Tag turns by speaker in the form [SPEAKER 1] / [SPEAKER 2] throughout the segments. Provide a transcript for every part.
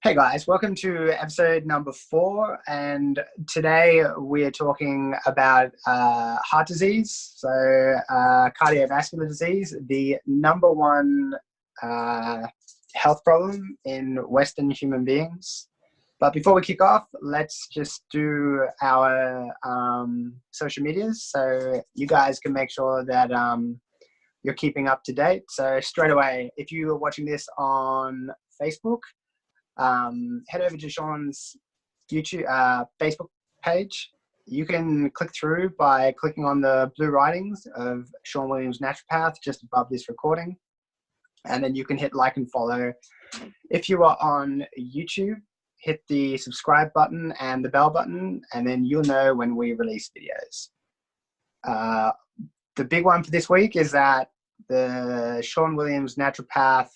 [SPEAKER 1] Hey guys, welcome to episode number 4, and today we are talking about heart disease, cardiovascular disease, the number one health problem in Western human beings. But before we kick off, let's just do our social medias so you guys can make sure that you're keeping up to date. So straight away, if you are watching this on Facebook, head over to Sean's YouTube, Facebook page. You can click through by clicking on the blue writings of Sean Williams Naturopath just above this recording. And then you can hit like and follow. If you are on YouTube, hit the subscribe button and the bell button, and then you'll know when we release videos. The big one for this week is that the Sean Williams Naturopath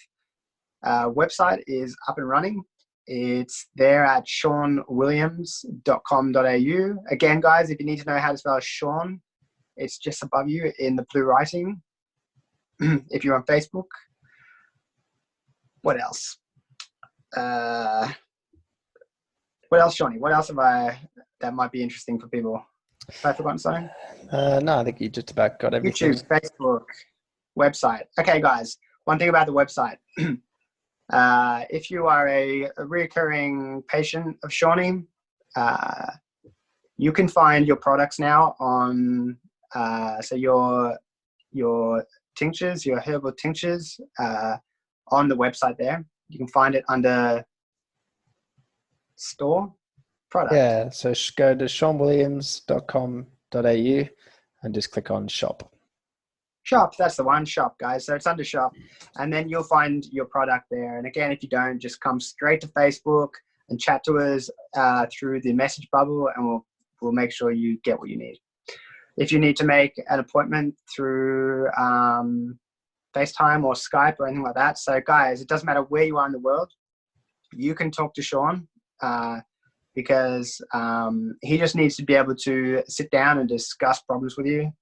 [SPEAKER 1] website is up and running. It's there at seanwilliams.com.au. Again, guys, if you need to know how to spell Sean, it's just above you in the blue writing. If you're on Facebook. What else? What else, Shawnee? What else have I that might be interesting for people? Have I forgotten something?
[SPEAKER 2] No, I think you just about got everything.
[SPEAKER 1] YouTube, Facebook, website. Okay, guys, one thing about the website. If you are a recurring patient of Shawnee, you can find your products now on, so your tinctures, your herbal tinctures, on the website there. You can find it under store product.
[SPEAKER 2] Yeah, so go to seanwilliams.com.au and just click on shop.
[SPEAKER 1] Shop, that's the one, shop, guys. So it's under shop, and then you'll find your product there. And again, if you don't, just come straight to Facebook and chat to us through the message bubble, and we'll make sure you get what you need. If you need to make an appointment through FaceTime or Skype or anything like that, so guys, it doesn't matter where you are in the world, you can talk to Sean because he just needs to be able to sit down and discuss problems with you.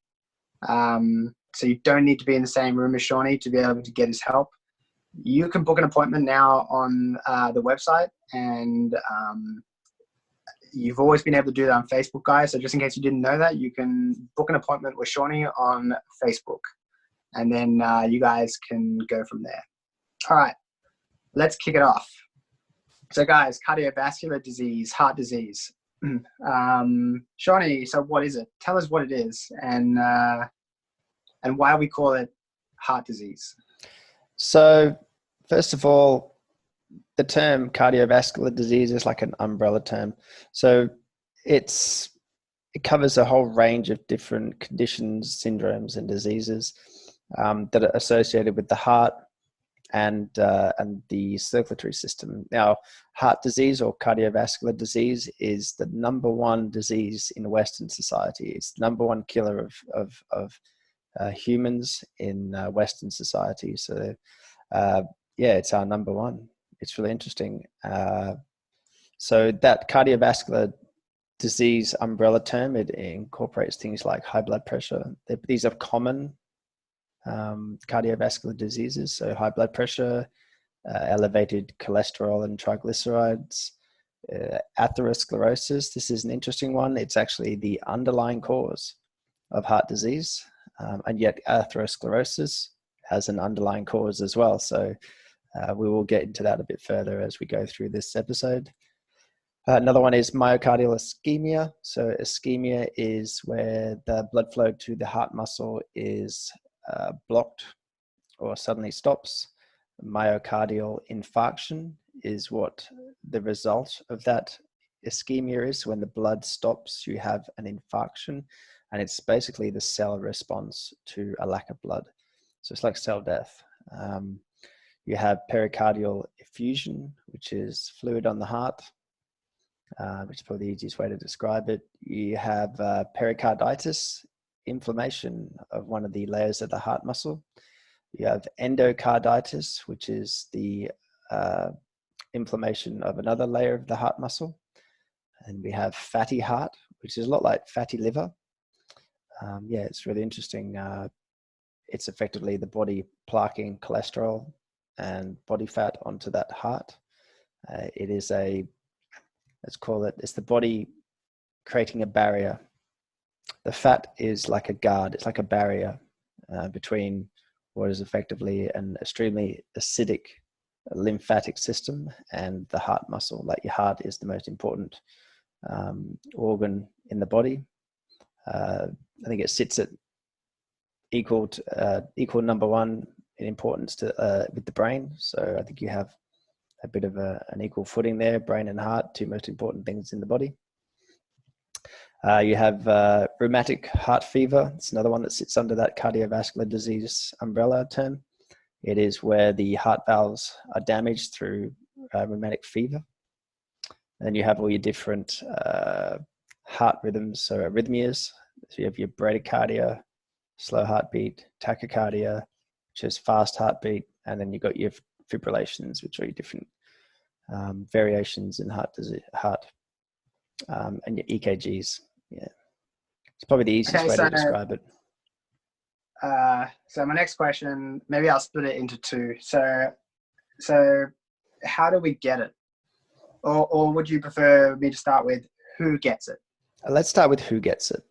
[SPEAKER 1] So you don't need to be in the same room as Shawnee to be able to get his help. You can book an appointment now on the website, and you've always been able to do that on Facebook, guys. So just in case you didn't know that, you can book an appointment with Shawnee on Facebook, and then you guys can go from there. All right, let's kick it off. So guys, cardiovascular disease, heart disease. Shawnee, so what is it? Tell us what it is, and why we call it heart disease.
[SPEAKER 2] So first of all, the term cardiovascular disease is like an umbrella term. So it covers a whole range of different conditions, syndromes, and diseases that are associated with the heart and the circulatory system. Now, heart disease or cardiovascular disease is the number one disease in Western society. It's the number one killer of humans in Western society. So it's our number one. It's really interesting. So that cardiovascular disease umbrella term, it incorporates things like high blood pressure. These are common cardiovascular diseases. So high blood pressure, elevated cholesterol and triglycerides, atherosclerosis. This is an interesting one. It's actually the underlying cause of heart disease. And yet atherosclerosis has an underlying cause as well. So we will get into that a bit further as we go through this episode. Another one is myocardial ischemia. So ischemia is where the blood flow to the heart muscle is blocked or suddenly stops. Myocardial infarction is what the result of that ischemia is. When the blood stops, you have an infarction. And it's basically the cell response to a lack of blood. So it's like cell death. You have pericardial effusion, which is fluid on the heart, which is probably the easiest way to describe it. You have pericarditis, inflammation of one of the layers of the heart muscle. You have endocarditis, which is the inflammation of another layer of the heart muscle. And we have fatty heart, which is a lot like fatty liver. It's really interesting. It's effectively the body plaquing cholesterol and body fat onto that heart. It is let's call it, it's the body creating a barrier. The fat is like a guard. It's like a barrier between what is effectively an extremely acidic lymphatic system and the heart muscle. Like your heart is the most important organ in the body. I think it sits at equal number one in importance to with the brain. So I think you have a bit of an equal footing there. Brain and heart, two most important things in the body. You have rheumatic heart fever. It's another one that sits under that cardiovascular disease umbrella term. It is where the heart valves are damaged through rheumatic fever. And then you have all your different heart rhythms, so arrhythmias. So you have your bradycardia, slow heartbeat, tachycardia, which is fast heartbeat, and then you've got your fibrillations, which are your different variations in heart disease, and your EKGs. Yeah, it's probably the easiest way to describe it.
[SPEAKER 1] So my next question, maybe I'll split it into two. So how do we get it? Or would you prefer me to start with who gets it?
[SPEAKER 2] Let's start with who gets it.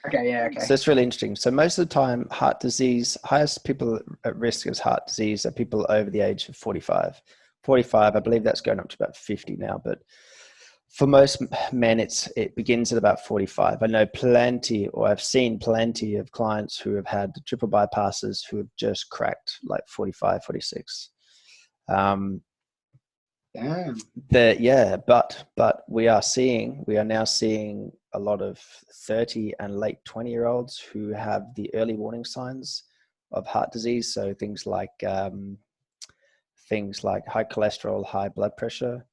[SPEAKER 1] Okay, yeah, okay.
[SPEAKER 2] So it's really interesting. So most of the time, heart disease, highest people at risk of heart disease are people over the age of 45. 45, I believe that's going up to about 50 now, but for most men, it begins at about 45. I know plenty, or I've seen plenty of clients who have had triple bypasses who have just cracked like 45, 46.
[SPEAKER 1] Damn.
[SPEAKER 2] But we are now seeing a lot of 30 and late 20-year-olds who have the early warning signs of heart disease. So things like high cholesterol, high blood pressure.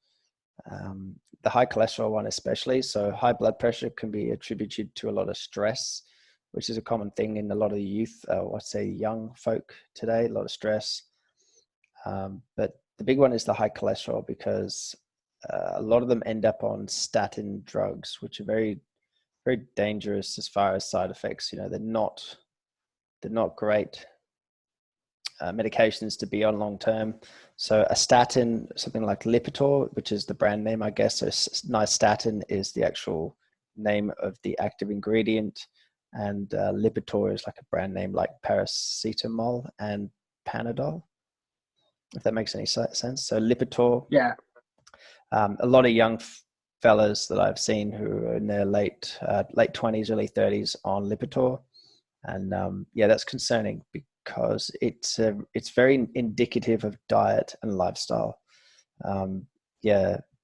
[SPEAKER 2] The high cholesterol one especially. So high blood pressure can be attributed to a lot of stress, which is a common thing in a lot of the youth, young folk today, a lot of stress. But the big one is the high cholesterol, because a lot of them end up on statin drugs, which are very, very dangerous as far as side effects. You know, they're not great medications to be on long term. So a statin, something like Lipitor, which is the brand name, I guess. So nystatin is the actual name of the active ingredient, and Lipitor is like a brand name like paracetamol and Panadol, if that makes any sense. So Lipitor.
[SPEAKER 1] Yeah.
[SPEAKER 2] A lot of young fellas that I've seen who are in their late 20s, early 30s on Lipitor, and that's concerning because it's very indicative of diet and lifestyle.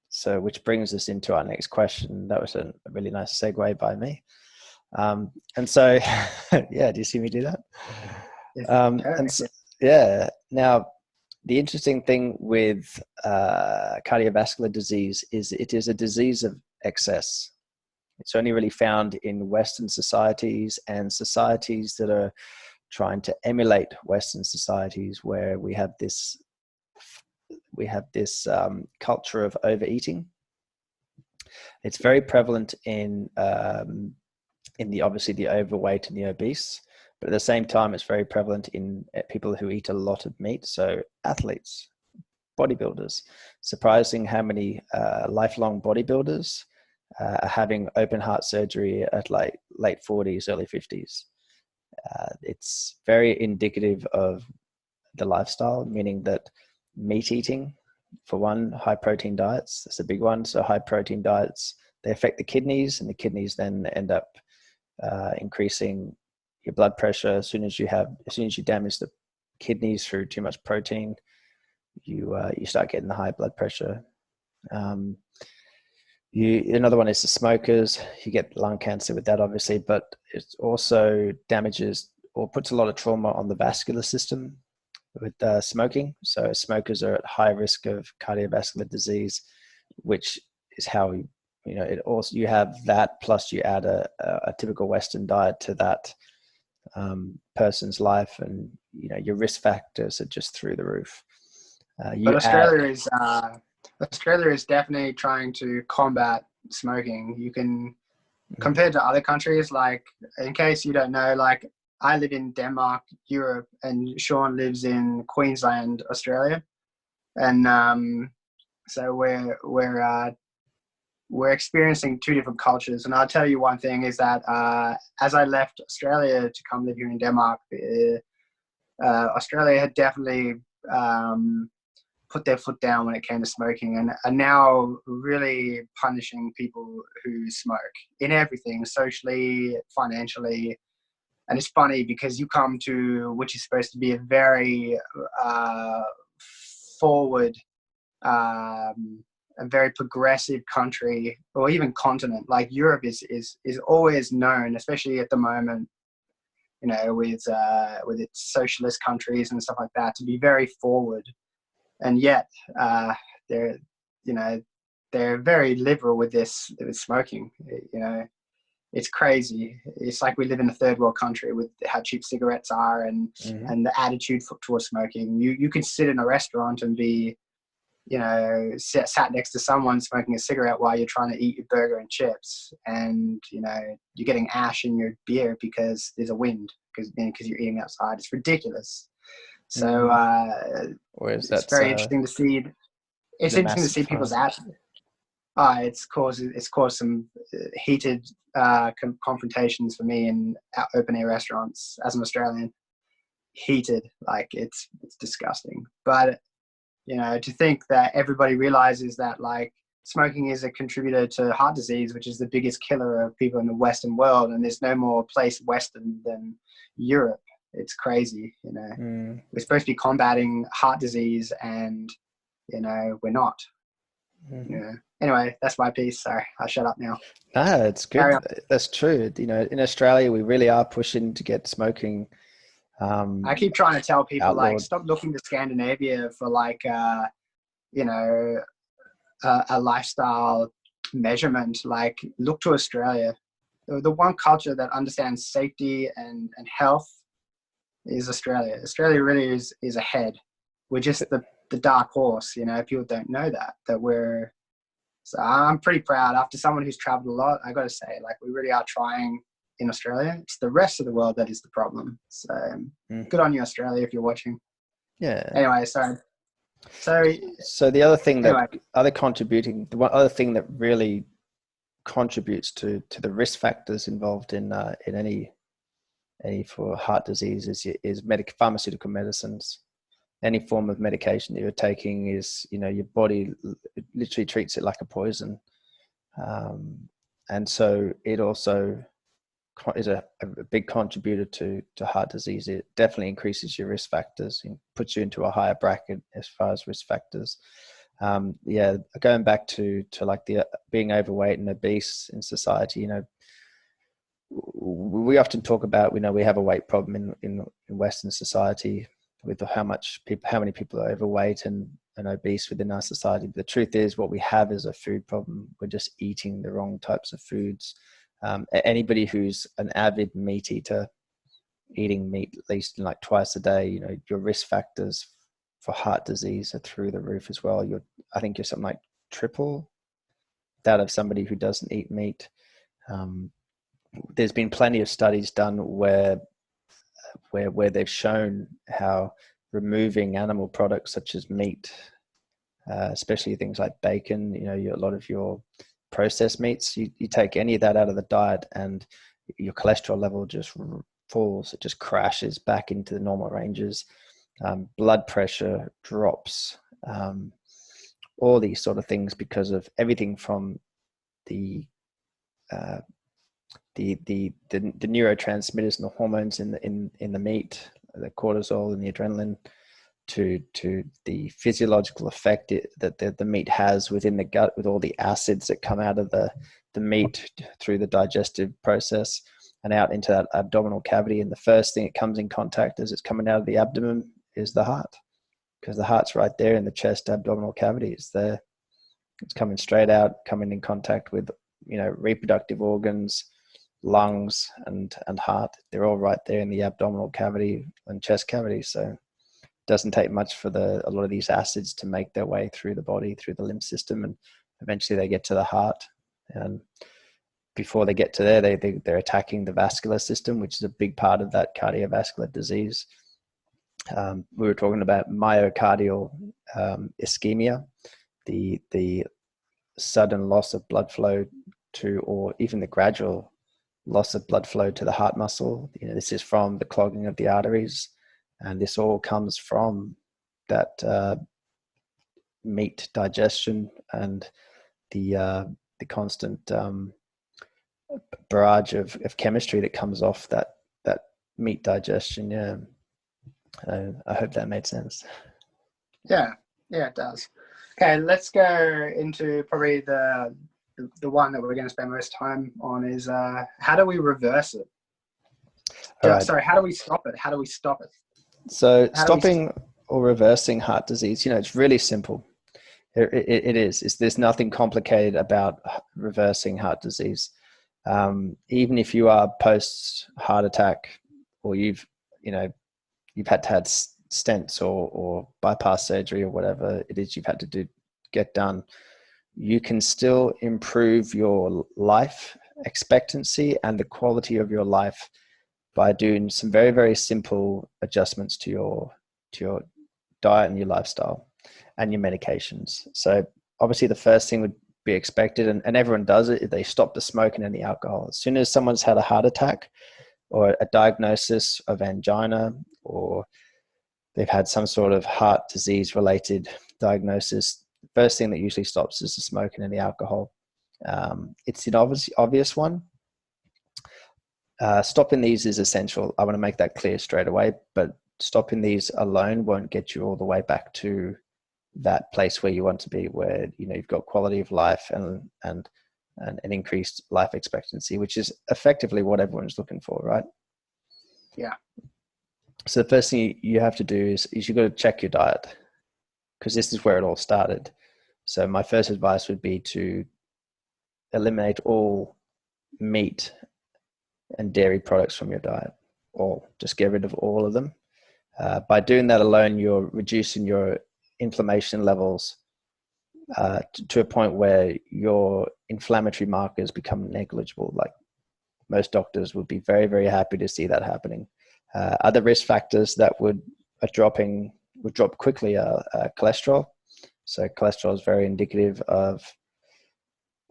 [SPEAKER 2] So which brings us into our next question. That was a really nice segue by me. And so, yeah, do you see me do that? Now, the interesting thing with cardiovascular disease is it is a disease of excess. It's only really found in Western societies and societies that are trying to emulate Western societies, where we have this culture of overeating. It's very prevalent in obviously the overweight and the obese, but at the same time, it's very prevalent in people who eat a lot of meat. So athletes, bodybuilders. Surprising how many lifelong bodybuilders are having open heart surgery at like late 40s, early 50s. It's very indicative of the lifestyle, meaning that meat eating, for one, high protein diets, that's a big one. So high protein diets, they affect the kidneys, and the kidneys then end up increasing your blood pressure. As soon as you damage the kidneys through too much protein, you start getting the high blood pressure. Another one is the smokers. You get lung cancer with that, obviously, but it also damages or puts a lot of trauma on the vascular system with smoking. So smokers are at high risk of cardiovascular disease, which is how it also, you have that, plus you add a typical Western diet to that person's life, and your risk factors are just through the roof.
[SPEAKER 1] But Australia is definitely trying to combat smoking. You can, compared to other countries, like, in case you don't know, like, I live in Denmark, Europe, and Sean lives in Queensland, Australia. And So we're experiencing two different cultures. And I'll tell you one thing is that as I left Australia to come live here in Denmark, Australia had definitely put their foot down when it came to smoking, and are now really punishing people who smoke in everything, socially, financially. And it's funny because you come to, which is supposed to be a very forward, a very progressive country, or even continent like Europe is always known, especially at the moment, you know, with its socialist countries and stuff like that, to be very forward. And yet they're, you know, they're very liberal with this, with smoking. You know, it's crazy. It's like we live in a third world country with how cheap cigarettes are, and and the attitude towards smoking. You can sit in a restaurant and be, you know, sat next to someone smoking a cigarette while you're trying to eat your burger and chips, and you know you're getting ash in your beer because there's a wind, because you're eating outside. It's ridiculous. So
[SPEAKER 2] Whereas
[SPEAKER 1] it's
[SPEAKER 2] that's
[SPEAKER 1] very interesting to see. It's
[SPEAKER 2] the
[SPEAKER 1] interesting to see
[SPEAKER 2] massive
[SPEAKER 1] people's
[SPEAKER 2] harm.
[SPEAKER 1] actions. It's caused some heated confrontations for me in open air restaurants as an Australian. Heated, like it's disgusting. But you know, to think that everybody realizes that like smoking is a contributor to heart disease, which is the biggest killer of people in the Western world, and there's no more place Western than Europe. It's crazy, you know. We're supposed to be combating heart disease, and you know we're not. Yeah. Anyway, that's my piece. Sorry, I'll shut up now.
[SPEAKER 2] No, it's
[SPEAKER 1] Carry
[SPEAKER 2] good.
[SPEAKER 1] on.
[SPEAKER 2] That's true. You know, in Australia, we really are pushing to get smoking
[SPEAKER 1] I keep trying to tell people like
[SPEAKER 2] outlawed.
[SPEAKER 1] stop looking to Scandinavia for like you know a lifestyle measurement. Like look to Australia. The one culture that understands safety and health is Australia. Australia really is ahead. We're just the dark horse, you know. People don't know that we're. So I'm pretty proud. After someone who's traveled a lot, I got to say, like we really are trying in Australia. It's the rest of the world that is the problem. So good on you, Australia, if you're watching.
[SPEAKER 2] Yeah.
[SPEAKER 1] Anyway, sorry.
[SPEAKER 2] So the other thing
[SPEAKER 1] Anyway,
[SPEAKER 2] the one other thing that really contributes to the risk factors involved in any for heart disease is pharmaceutical medicines. Any form of medication that you're taking is, you know, your body literally treats it like a poison, and so it also is a big contributor to heart disease. It definitely increases your risk factors and puts you into a higher bracket as far as risk factors. Yeah, going back to like the being overweight and obese in society, you know, we often talk about, you know, we have a weight problem in Western society with how many people are overweight and obese within our society. But the truth is, what we have is a food problem. We're just eating the wrong types of foods. Anybody who's an avid meat eater, eating meat at least like twice a day, you know, your risk factors for heart disease are through the roof as well. I think you're something like triple that of somebody who doesn't eat meat. There's been plenty of studies done where they've shown how removing animal products such as meat, especially things like bacon, you know, a lot of your processed meats, you take any of that out of the diet and your cholesterol level just falls. It just crashes back into the normal ranges. Blood pressure drops, all these sort of things because of everything from the neurotransmitters and the hormones in the meat, the cortisol and the adrenaline, to the physiological effect that the meat has within the gut, with all the acids that come out of the meat through the digestive process and out into that abdominal cavity. And the first thing it comes in contact as it's coming out of the abdomen is the heart, because the heart's right there in the chest abdominal cavity. It's there. It's coming straight out, coming in contact with, you know, reproductive organs, lungs, and heart. They're all right there in the abdominal cavity and chest cavity. So it doesn't take much for a lot of these acids to make their way through the body, through the lymph system, and eventually they get to the heart. And before they get to there, they're attacking the vascular system, which is a big part of that cardiovascular disease. We were talking about myocardial ischemia. the sudden loss of blood flow to, or even the gradual loss of blood flow to the heart muscle. This is from the clogging of the arteries, and this all comes from that meat digestion and the constant barrage of chemistry that comes off that meat digestion. Yeah, I hope that made sense.
[SPEAKER 1] Yeah, it does. Okay, let's go into probably the one that we're going to spend most time on is how do we reverse it?
[SPEAKER 2] Right.
[SPEAKER 1] Sorry, how do we stop it? How do we stop it?
[SPEAKER 2] So stopping or reversing heart disease, it's really simple. It is. There's nothing complicated about reversing heart disease. Even if you are post heart attack, or you've had to have stents or bypass surgery or whatever it is you've had to get done, you can still improve your life expectancy and the quality of your life by doing some very, very simple adjustments to your diet and your lifestyle and your medications. So obviously the first thing would be expected, and everyone does it, they stop the smoking and the alcohol. As soon as someone's had a heart attack or a diagnosis of angina, or they've had some sort of heart disease related diagnosis, the first thing that usually stops is the smoking and the alcohol. It's an obvious one. Stopping these is essential. I want to make that clear straight away, but stopping these alone won't get you all the way back to that place where you want to be, where you've got quality of life and an increased life expectancy, which is effectively what everyone's looking for, right?
[SPEAKER 1] Yeah.
[SPEAKER 2] So the first thing you have to do is you've got to check your diet, because this is where it all started. So my first advice would be to eliminate all meat and dairy products from your diet, or just get rid of all of them. By doing that alone, you're reducing your inflammation levels to a point where your inflammatory markers become negligible. Like, most doctors would be very, very happy to see that happening. Other risk factors that would drop quickly are cholesterol. So cholesterol is very indicative of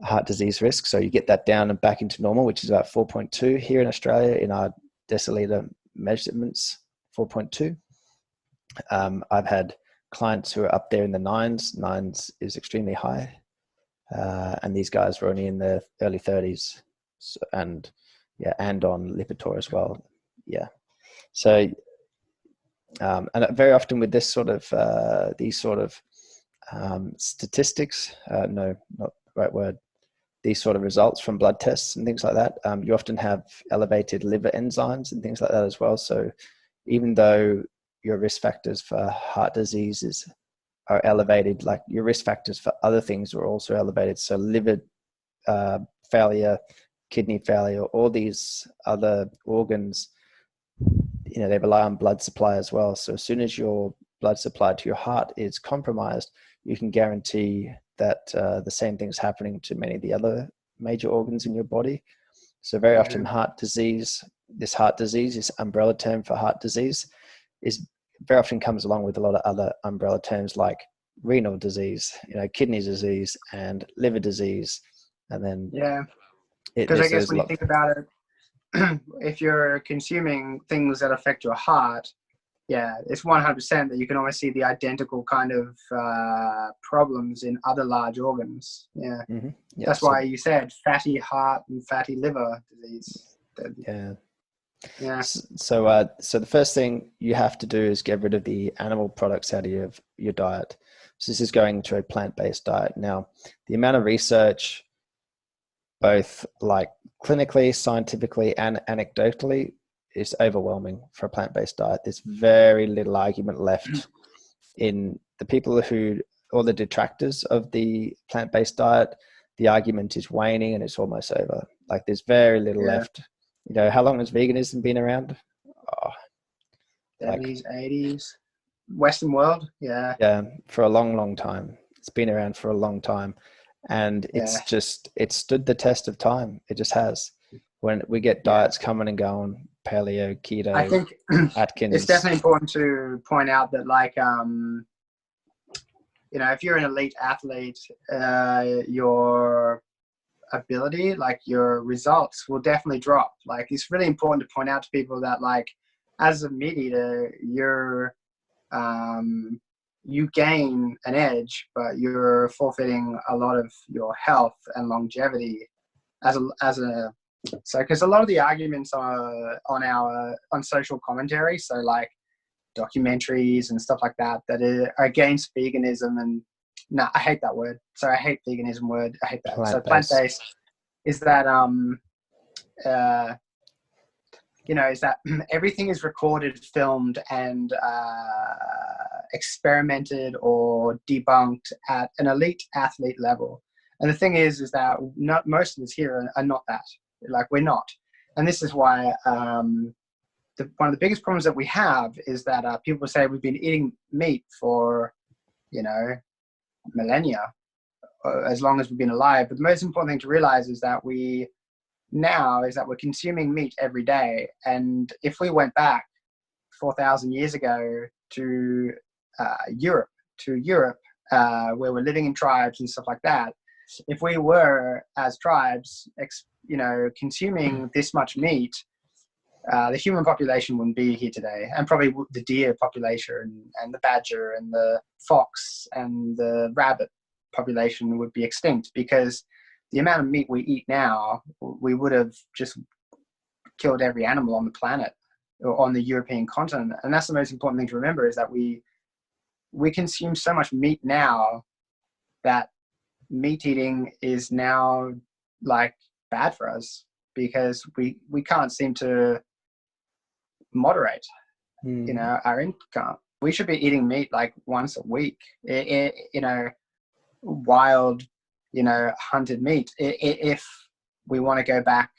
[SPEAKER 2] heart disease risk. So you get that down and back into normal, which is about 4.2 here in Australia in our deciliter measurements, 4.2. I've had clients who are up there in the nines. Nines is extremely high. And these guys were only in their early 30s, and on Lipitor as well. Yeah. So, and very often with this sort of, these sort of statistics, no, not the right word, these sort of results from blood tests and things like that, you often have elevated liver enzymes and things like that as well. So even though your risk factors for heart diseases are elevated, like, your risk factors for other things are also elevated. So liver failure, kidney failure, all these other organs, they rely on blood supply as well. So as soon as your blood supply to your heart is compromised, you can guarantee that the same thing's happening to many of the other major organs in your body. So very often this umbrella term for heart disease is very often comes along with a lot of other umbrella terms like renal disease, kidney disease and liver disease. And then
[SPEAKER 1] because I guess when you think about it, if you're consuming things that affect your heart, it's 100% that you can almost see the identical kind of problems in other large organs.
[SPEAKER 2] Mm-hmm.
[SPEAKER 1] That's why you said fatty heart and fatty liver disease.
[SPEAKER 2] So the first thing you have to do is get rid of the animal products out of your diet. So this is going to a plant-based diet. Now, the amount of research, both like clinically, scientifically, and anecdotally, is overwhelming for a plant-based diet. There's very little argument left in the people or the detractors of the plant-based diet. The argument is waning and it's almost over. Like, there's very little left. How long has veganism been around?
[SPEAKER 1] 70s, 80s, Western world.
[SPEAKER 2] Yeah, for a long, long time. It's been around for a long time. And it stood the test of time. It just has. When we get diets coming and going, paleo, keto,
[SPEAKER 1] I think
[SPEAKER 2] Atkins.
[SPEAKER 1] It's definitely important to point out that, like, if you're an elite athlete, your ability, like your results will definitely drop. Like, it's really important to point out to people that, like, as a meat eater, you gain an edge, but you're forfeiting a lot of your health and longevity so, because a lot of the arguments are on social commentary, so like documentaries and stuff like that are against veganism. And no, I hate that word. So I hate veganism word. I hate that. So plant-based is that is that everything is recorded, filmed, and experimented or debunked at an elite athlete level. And the thing is that most of us here are not that. Like, we're not. And this is why one of the biggest problems that we have is that people say we've been eating meat for, millennia, as long as we've been alive. But the most important thing to realize is that we're consuming meat every day. And if we went back 4,000 years ago to Europe, where we're living in tribes and stuff like that, if we were, as tribes, consuming this much meat, the human population wouldn't be here today, and probably the deer population and the badger and the fox and the rabbit population would be extinct, because the amount of meat we eat now, we would have just killed every animal on the planet or on the European continent. And that's the most important thing to remember, is that we consume so much meat now that meat eating is now like bad for us, because we can't seem to moderate our income. We should be eating meat like once a week, wild, hunted meat. If we want to go back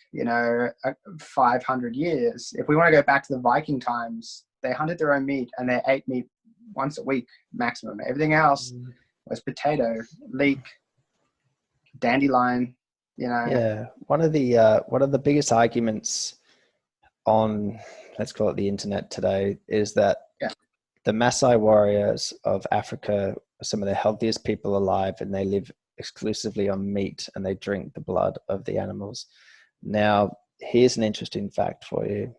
[SPEAKER 1] 500 years, if we want to go back to the Viking times, they hunted their own meat and they ate meat once a week maximum. Everything else was potato, leek, dandelion.
[SPEAKER 2] Yeah, one of the biggest arguments on, let's call it, the internet today is that the Maasai warriors of Africa are some of the healthiest people alive, and they live exclusively on meat and they drink the blood of the animals. Now, here's an interesting fact for you.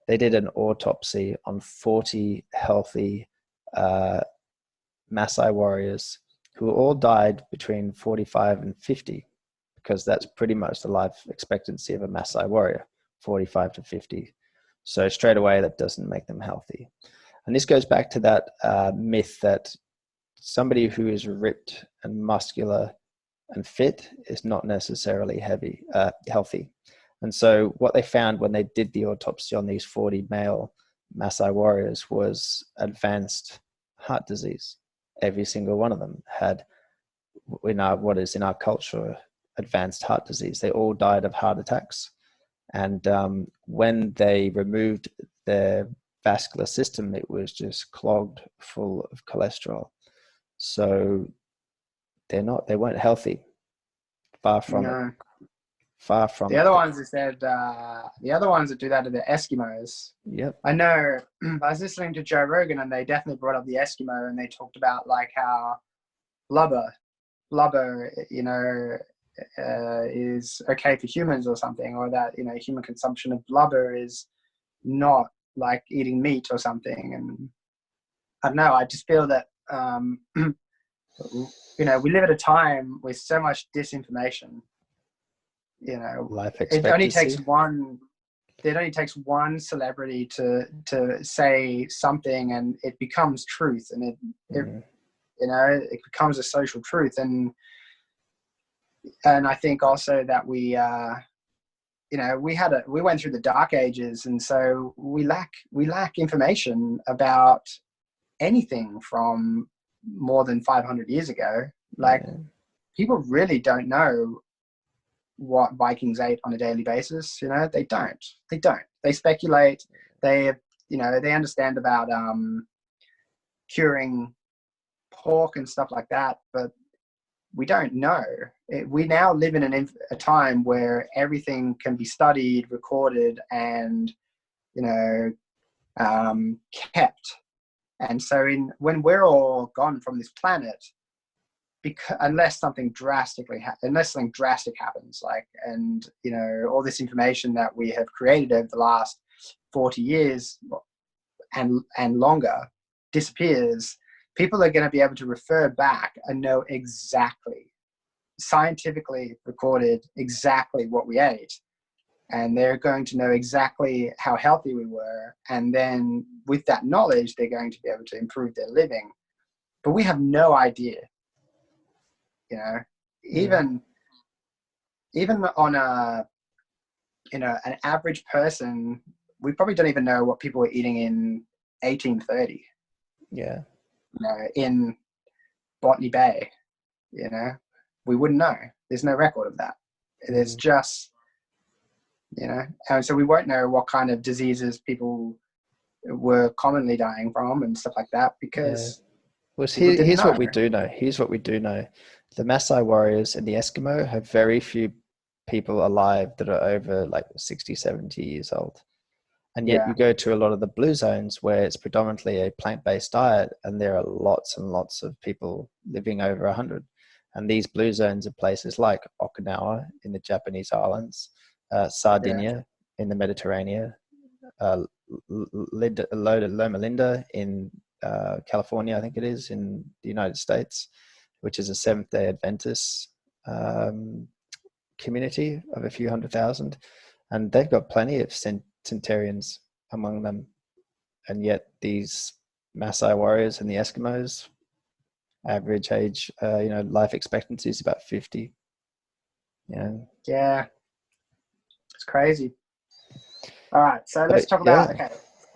[SPEAKER 2] They did an autopsy on 40 healthy Maasai warriors who all died between 45 and 50, because that's pretty much the life expectancy of a Maasai warrior, 45 to 50. So straight away, that doesn't make them healthy. And this goes back to that myth that somebody who is ripped and muscular and fit is not necessarily healthy. And so what they found when they did the autopsy on these 40 male Maasai warriors was advanced heart disease. Every single one of them had, what is in our culture, advanced heart disease. They all died of heart attacks. And when they removed their vascular system, it was just clogged full of cholesterol. So they weren't healthy. Far from it. Far from
[SPEAKER 1] the
[SPEAKER 2] it.
[SPEAKER 1] other ones is that the other ones that do that are the Eskimos.
[SPEAKER 2] Yep.
[SPEAKER 1] I know. I was listening to Joe Rogan, and they definitely brought up the Eskimo, and they talked about like how blubber, is okay for humans or something, or that human consumption of blubber is not like eating meat or something. And I don't know. I just feel that we live at a time with so much disinformation.
[SPEAKER 2] Life expectancy.
[SPEAKER 1] It only takes one celebrity to say something, and it becomes truth, and it becomes a social truth. And I think also that we went through the dark ages, and so we lack information about anything from more than 500 years ago. Like, people really don't know what Vikings ate on a daily basis. They don't. They speculate. They understand about curing pork and stuff like that, but we don't know. We now live in a time where everything can be studied, recorded, and kept. And so when we're all gone from this planet, because unless something drastic happens, like, and all this information that we have created over the last 40 years and longer disappears, people are going to be able to refer back and know exactly, scientifically recorded, exactly what we ate, and they're going to know exactly how healthy we were, and then with that knowledge they're going to be able to improve their living. But we have no idea, even on an average person, we probably don't even know what people were eating in 1830.
[SPEAKER 2] Yeah.
[SPEAKER 1] In Botany Bay, we wouldn't know. There's no record of that. There's just, and so we won't know what kind of diseases people were commonly dying from and stuff like that, because
[SPEAKER 2] Well,
[SPEAKER 1] people didn't
[SPEAKER 2] here's
[SPEAKER 1] know.
[SPEAKER 2] what we do know. Here's what we do know. The Maasai warriors and the Eskimo have very few people alive that are over like 60, 70 years old. And yet you go to a lot of the blue zones where it's predominantly a plant-based diet, and there are lots and lots of people living over 100. And these blue zones are places like Okinawa in the Japanese islands, Sardinia in the Mediterranean, Loma Linda in California, I think it is, in the United States, which is a Seventh-day Adventist community of a few 100,000. And they've got plenty of centenarians among them, and yet these Maasai warriors and the Eskimos, average age, life expectancy is about 50.
[SPEAKER 1] Yeah, it's crazy. All right, so let's talk about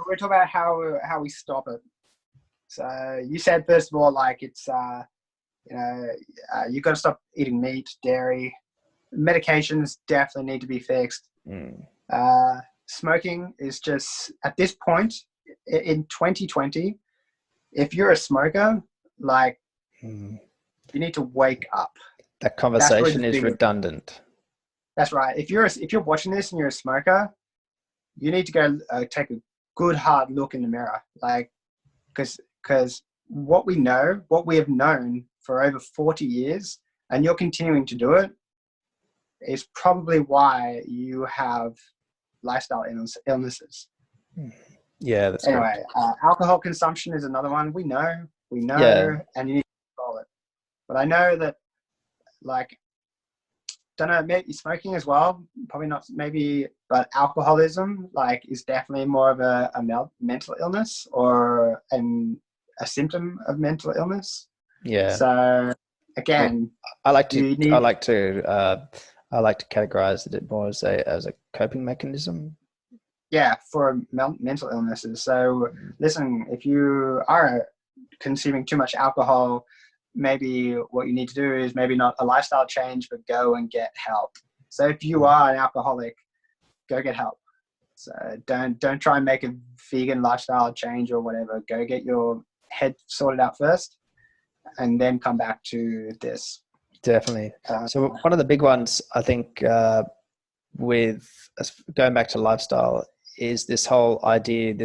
[SPEAKER 1] we're talking about how we stop it. So you said, first of all, like, it's you got to stop eating meat, dairy. Medications definitely need to be fixed. Smoking is just, at this point in 2020, if you're a smoker, like, you need to wake up.
[SPEAKER 2] That conversation is redundant.
[SPEAKER 1] That's right. If you're watching this and you're a smoker, you need to go take a good hard look in the mirror, like, because what we have known for over 40 years, and you're continuing to do it, is probably why you have lifestyle illnesses.
[SPEAKER 2] Yeah, that's
[SPEAKER 1] anyway. Alcohol consumption is another one. We know, and you need to control it. But I know that, like, don't know, maybe smoking as well, probably not, maybe, but alcoholism, like, is definitely more of a mental illness, or a symptom of mental illness.
[SPEAKER 2] Yeah.
[SPEAKER 1] So again,
[SPEAKER 2] I like to categorize it more as a coping mechanism.
[SPEAKER 1] Yeah, for mental illnesses. So listen, if you are consuming too much alcohol, maybe what you need to do is maybe not a lifestyle change, but go and get help. So if you are an alcoholic, go get help. So don't try and make a vegan lifestyle change or whatever. Go get your head sorted out first, and then come back to this.
[SPEAKER 2] Definitely. So one of the big ones, I think, with going back to lifestyle, is this whole idea,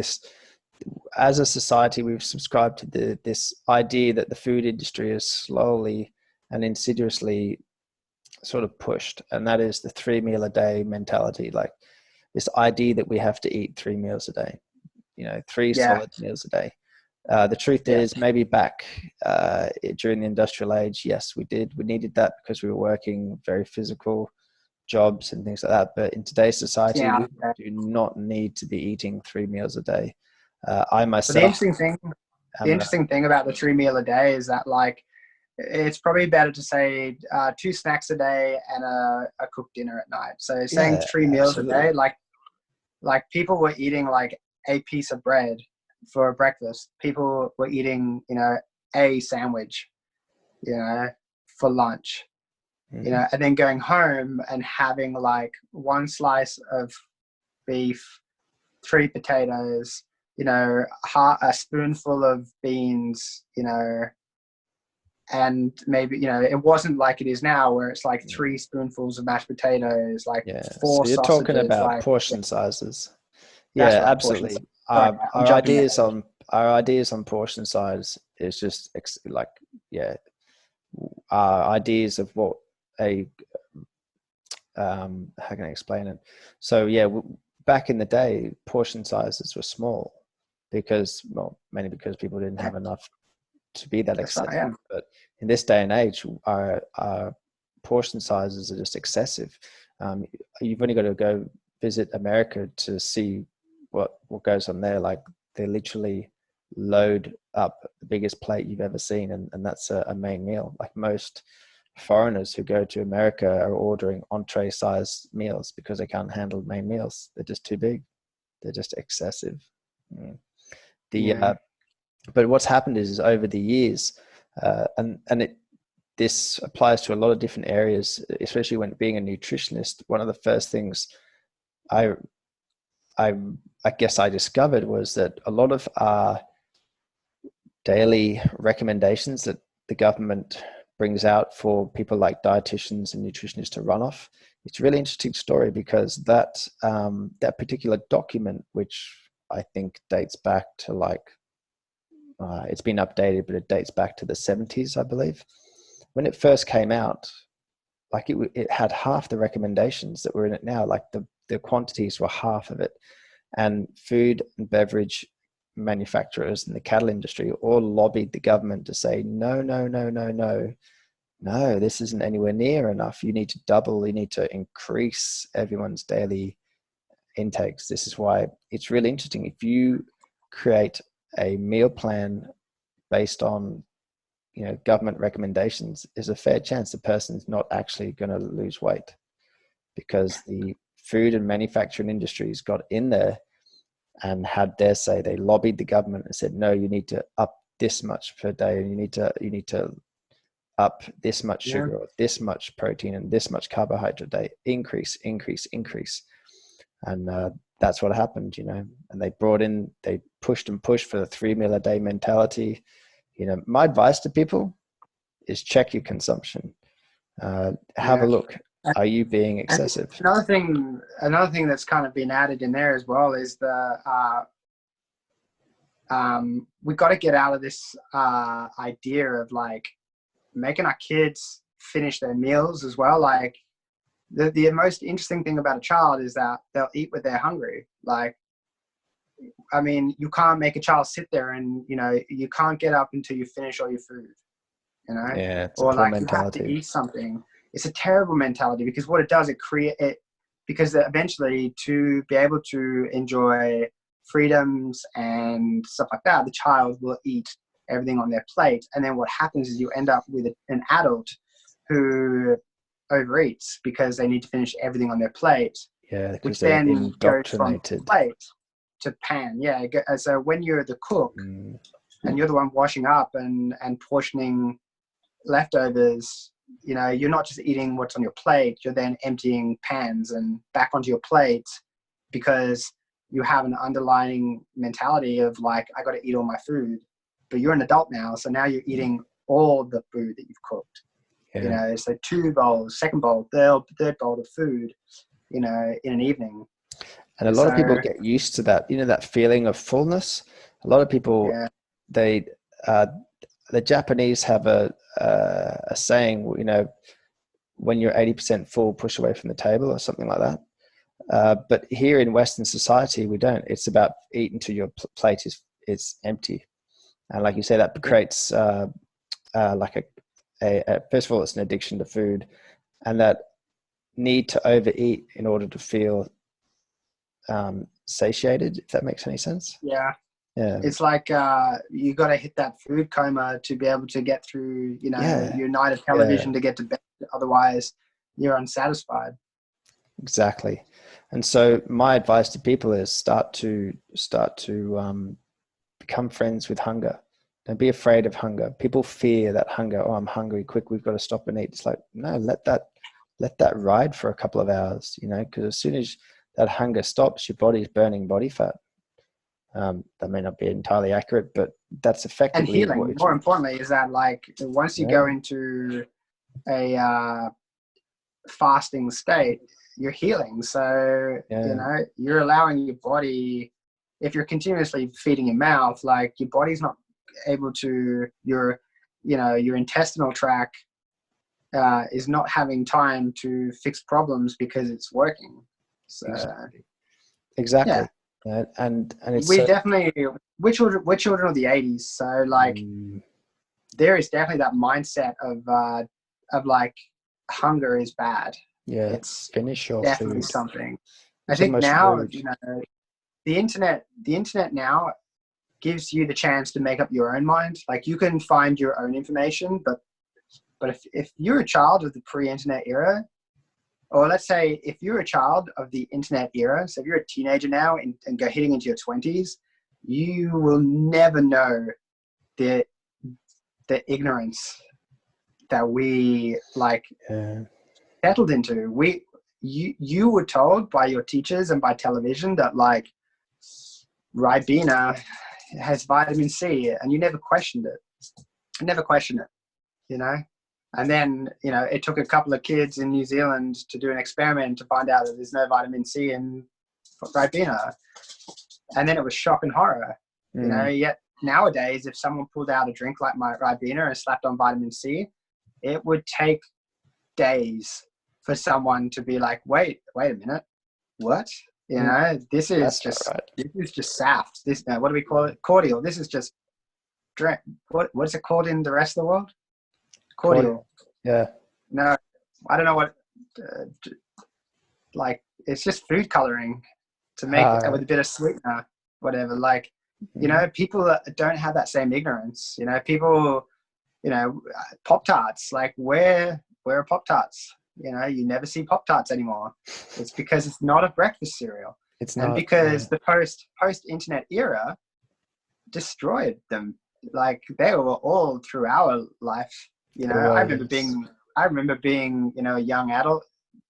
[SPEAKER 2] as a society, we've subscribed to this idea that the food industry is slowly and insidiously sort of pushed, and that is the 3 meal a day mentality. Like, this idea that we have to eat 3 meals a day, three solid meals a day. The truth is, maybe back during the industrial age, yes, we needed that because we were working very physical jobs and things like that. But in today's society, we do not need to be eating 3 meals a day. I myself.
[SPEAKER 1] The interesting thing about the 3 meal a day is that, like, it's probably better to say 2 snacks a day and a cooked dinner at night. So saying 3 meals a day, like people were eating like a piece of bread for breakfast. People were eating, a sandwich, for lunch. And then going home and having like 1 slice of beef, 3 potatoes, a spoonful of beans, and maybe, it wasn't like it is now where it's like 3 spoonfuls of mashed potatoes, like 4
[SPEAKER 2] so you're
[SPEAKER 1] sausages,
[SPEAKER 2] talking about
[SPEAKER 1] like,
[SPEAKER 2] portion sizes.
[SPEAKER 1] Right,
[SPEAKER 2] absolutely.
[SPEAKER 1] Sorry,
[SPEAKER 2] our ideas on portion size is just ideas of what a how can I explain it? So yeah, back in the day, portion sizes were small because, well, mainly because people didn't have enough to be that
[SPEAKER 1] That's right.
[SPEAKER 2] excessive.
[SPEAKER 1] Yeah.
[SPEAKER 2] But in this day and age, our portion sizes are just excessive. You've only got to go visit America to see what goes on there. Like, they literally load up the biggest plate you've ever seen, and that's a main meal. Like, most foreigners who go to America are ordering entree size meals because they can't handle main meals. They're just too big. They're just excessive. Mm. The
[SPEAKER 1] Yeah.
[SPEAKER 2] But what's happened is over the years, and this applies to a lot of different areas, especially when being a nutritionist. One of the first things I I I guess I discovered was that a lot of our daily recommendations that the government brings out for people like dietitians and nutritionists to run off. It's a really interesting story because that particular document, which I think dates back to it's been updated, but it dates back to the 70s, I believe. When it first came out, like it had half the recommendations that were in it now. Like the quantities were half of it, and food and beverage manufacturers and the cattle industry all lobbied the government to say, no, no, no, no, no, no, this isn't anywhere near enough. You need to double, you need to increase everyone's daily intakes. This is why it's really interesting. If you create a meal plan based on government recommendations, there's a fair chance the person's not actually going to lose weight, because the food and manufacturing industries got in there and had their say. They lobbied the government and said, no, you need to up this much per day, and you need to up this much
[SPEAKER 1] Yeah.
[SPEAKER 2] sugar or this much protein and this much carbohydrate a day. Increase, increase, increase. And that's what happened, and they pushed and pushed for the 3 meal a day mentality. My advice to people is check your consumption. Have a
[SPEAKER 1] Yeah.
[SPEAKER 2] look. Are you being
[SPEAKER 1] And
[SPEAKER 2] excessive?
[SPEAKER 1] another thing that's kind of been added in there as well is we got to get out of this idea of like making our kids finish their meals as well. Like the most interesting thing about a child is that they'll eat when they're hungry. Like, I mean, you can't make a child sit there and you can't get up until you finish all your food.
[SPEAKER 2] Yeah, it's a
[SPEAKER 1] Or
[SPEAKER 2] poor
[SPEAKER 1] like you have to
[SPEAKER 2] mentality.
[SPEAKER 1] eat something. It's a terrible mentality, because what it does, it create it, because eventually, to be able to enjoy freedoms and stuff like that, the child will eat everything on their plate. And then what happens is you end up with an adult who overeats because they need to finish everything on their plate,
[SPEAKER 2] Yeah, because
[SPEAKER 1] which
[SPEAKER 2] they're
[SPEAKER 1] then goes from
[SPEAKER 2] indoctrinated.
[SPEAKER 1] plate to pan. Yeah. So when you're the cook
[SPEAKER 2] Mm,
[SPEAKER 1] and you're the one washing up and portioning leftovers, you're not just eating what's on your plate, you're then emptying pans and back onto your plate, because you have an underlying mentality of like, I got to eat all my food. But you're an adult now, so now you're eating all the food that you've cooked.
[SPEAKER 2] yeah.
[SPEAKER 1] So 2 bowls, second bowl, third bowl of food, in an evening.
[SPEAKER 2] And a lot of people
[SPEAKER 1] So
[SPEAKER 2] get used to that, that feeling of fullness. A lot of people,
[SPEAKER 1] yeah,
[SPEAKER 2] they, the Japanese have a saying, when you're 80% full, push away from the table, or something like that. But here in Western society, we don't. It's about eat until your plate is empty. And like you say, that
[SPEAKER 1] yeah.
[SPEAKER 2] creates like first of all, it's an addiction to food, and that need to overeat in order to feel satiated, if that makes any sense.
[SPEAKER 1] Yeah.
[SPEAKER 2] Yeah.
[SPEAKER 1] It's like you got to hit that food coma to be able to get through,
[SPEAKER 2] Yeah.
[SPEAKER 1] your night of
[SPEAKER 2] Yeah.
[SPEAKER 1] television to get to bed. Otherwise, you're unsatisfied.
[SPEAKER 2] Exactly. And so my advice to people is start to become friends with hunger. Don't be afraid of hunger. People fear that hunger. Oh, I'm hungry. Quick, we've got to stop and eat. It's like, no, let that ride for a couple of hours, because as soon as that hunger stops, your body's burning body fat. That may not be entirely accurate, but that's
[SPEAKER 1] And
[SPEAKER 2] effectively what
[SPEAKER 1] healing,
[SPEAKER 2] it's.
[SPEAKER 1] more importantly, is that like once you go
[SPEAKER 2] Yeah.
[SPEAKER 1] into a fasting state, you're healing. So,
[SPEAKER 2] Yeah.
[SPEAKER 1] you're allowing your body, if you're continuously feeding your mouth, like your body's not able to, your intestinal tract is not having time to fix problems because it's working. So
[SPEAKER 2] Exactly.
[SPEAKER 1] yeah,
[SPEAKER 2] And it's
[SPEAKER 1] we
[SPEAKER 2] so,
[SPEAKER 1] definitely we're children of the 80s. So like
[SPEAKER 2] mm,
[SPEAKER 1] there is definitely that mindset of like hunger is bad.
[SPEAKER 2] yeah,
[SPEAKER 1] It's
[SPEAKER 2] finish your
[SPEAKER 1] definitely
[SPEAKER 2] food.
[SPEAKER 1] something. I
[SPEAKER 2] It's
[SPEAKER 1] think
[SPEAKER 2] almost
[SPEAKER 1] now,
[SPEAKER 2] rude.
[SPEAKER 1] the internet now gives you the chance to make up your own mind. Like you can find your own information, but if you're a child of the pre-internet era, or let's say if you're a child of the internet era, so if you're a teenager now and go hitting into your 20s, you will never know the ignorance that we like
[SPEAKER 2] Yeah.
[SPEAKER 1] settled into. You were told by your teachers and by television that like Ribena has vitamin C, and you never questioned it. I never questioned it, you know. And then, it took a couple of kids in New Zealand to do an experiment to find out that there's no vitamin C in Ribena. And then it was shock and horror,
[SPEAKER 2] Mm.
[SPEAKER 1] Yet nowadays, if someone pulled out a drink like my Ribena and slapped on vitamin C, it would take days for someone to be like, wait a minute, what? This is
[SPEAKER 2] That's not
[SPEAKER 1] just
[SPEAKER 2] right.
[SPEAKER 1] saft. What do we call it? Cordial. This is just drink. What's it called in the rest of the world? Cordial.
[SPEAKER 2] Yeah.
[SPEAKER 1] No, I don't know what. Uh, like it's just food coloring to make it with a bit of sweetener, whatever. Like, people don't have that same ignorance. People, Pop Tarts. Like, where are Pop Tarts? You never see Pop Tarts anymore. It's because it's not a breakfast cereal,
[SPEAKER 2] It's
[SPEAKER 1] and
[SPEAKER 2] not.
[SPEAKER 1] because the post internet era destroyed them. Like they were all through our life. I remember being a young adult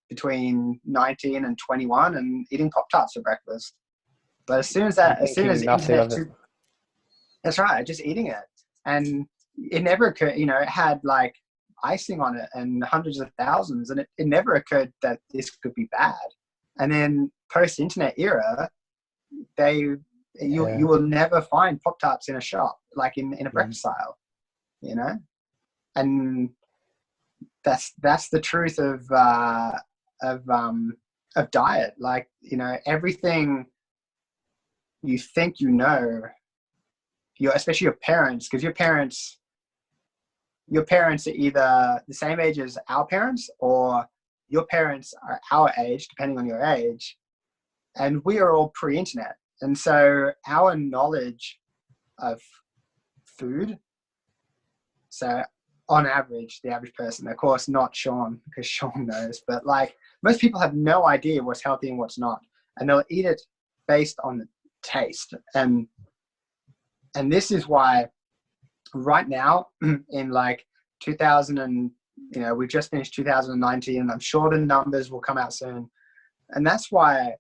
[SPEAKER 1] between 19 and 21 and eating Pop Tarts for breakfast. But as soon as
[SPEAKER 2] thinking
[SPEAKER 1] the
[SPEAKER 2] nothing
[SPEAKER 1] internet,
[SPEAKER 2] of it.
[SPEAKER 1] that's right, just eating it, and it never occurred. It had like icing on it and hundreds of thousands, and it never occurred that this could be bad. And then post internet era, you will never find Pop Tarts in a shop, like in a breakfast aisle, and that's the truth of diet. Like, everything you think especially your parents, because your parents are either the same age as our parents, or your parents are our age, depending on your age, and we are all pre-internet, and so our knowledge of food. So on average, the average person, of course, not Sean, because Sean knows, but like most people have no idea what's healthy and what's not, and they'll eat it based on the taste. And this is why right now in like 2000 and, we've just finished 2019, and I'm sure the numbers will come out soon. And that's why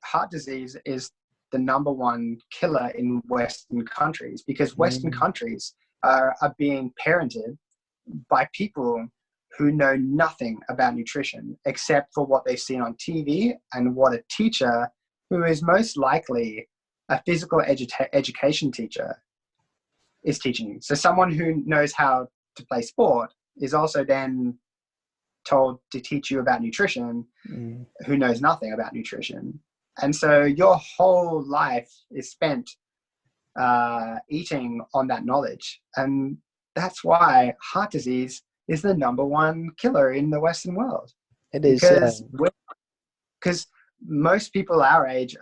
[SPEAKER 1] heart disease is the number one killer in Western countries, because Western countries are being parented by people who know nothing about nutrition except for what they've seen on TV and what a teacher, who is most likely a physical education teacher, is teaching you. So someone who knows how to play sport is also then told to teach you about nutrition, who knows nothing about nutrition. And so your whole life is spent eating on that knowledge. And that's why heart disease is the number one killer in the Western world.
[SPEAKER 2] It is, yeah.
[SPEAKER 1] Because most people our age,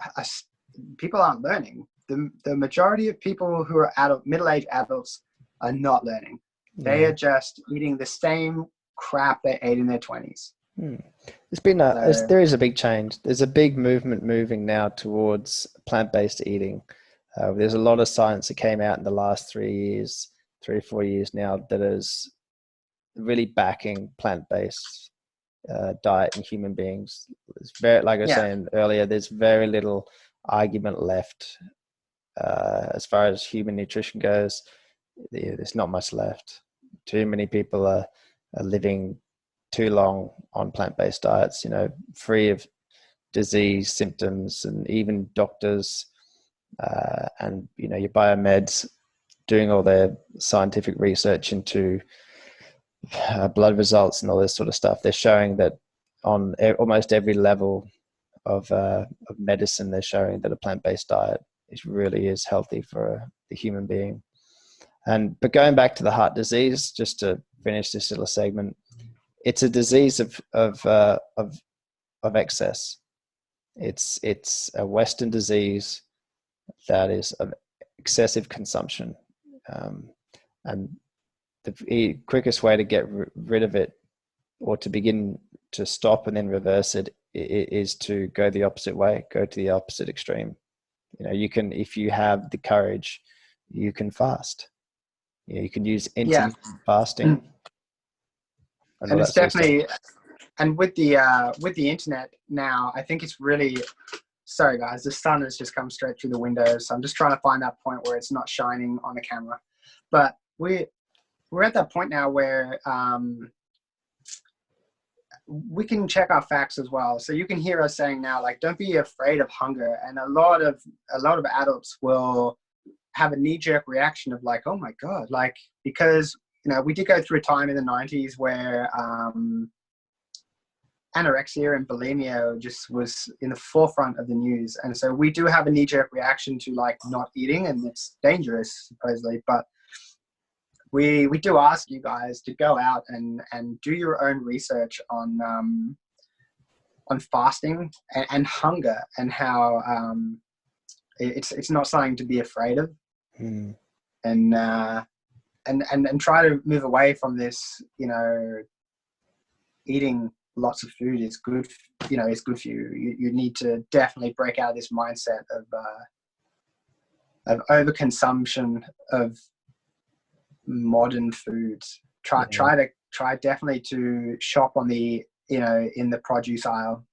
[SPEAKER 1] people aren't learning. The majority of people who are middle-aged adults are not learning. They are just eating the same crap they ate in their 20s.
[SPEAKER 2] It's been there is a big change. There's a big movement moving now towards plant-based eating. There's a lot of science that came out in the last 3 or 4 years now, that is really backing plant-based diet in human beings. It's very, like I was saying earlier, there's very little argument left as far as human nutrition goes. There's not much left. Too many people are living too long on plant-based diets, free of disease symptoms, and even doctors and your biomeds doing all their scientific research into blood results and all this sort of stuff. They're showing that on almost every level of medicine, they're showing that a plant-based diet really is healthy for the human being. But going back to the heart disease, just to finish this little segment, it's a disease of excess. It's a Western disease that is of excessive consumption, and the quickest way to get rid of it, or to begin to stop and then reverse it, is to go the opposite way, go to the opposite extreme. You can, if you have the courage, you can fast. You can use intermittent fasting and all
[SPEAKER 1] And
[SPEAKER 2] that
[SPEAKER 1] it's
[SPEAKER 2] sort of stuff.
[SPEAKER 1] definitely, and with the internet now, I think it's really, sorry guys, the sun has just come straight through the window, so I'm just trying to find that point where it's not shining on the camera. But we're at that point now where we can check our facts as well. So you can hear us saying now, like, don't be afraid of hunger. And a lot of adults will have a knee-jerk reaction of like, oh my God, like, because, we did go through a time in the 90s where anorexia and bulimia just was in the forefront of the news. And so we do have a knee-jerk reaction to like not eating, and it's dangerous supposedly, but we do ask you guys to go out and do your own research on fasting and hunger, and how it's not something to be afraid of. And try to move away from this. Eating lots of food is good. Is good for you. You need to definitely break out of this mindset of overconsumption of modern foods. Try definitely to shop on the in the produce aisle.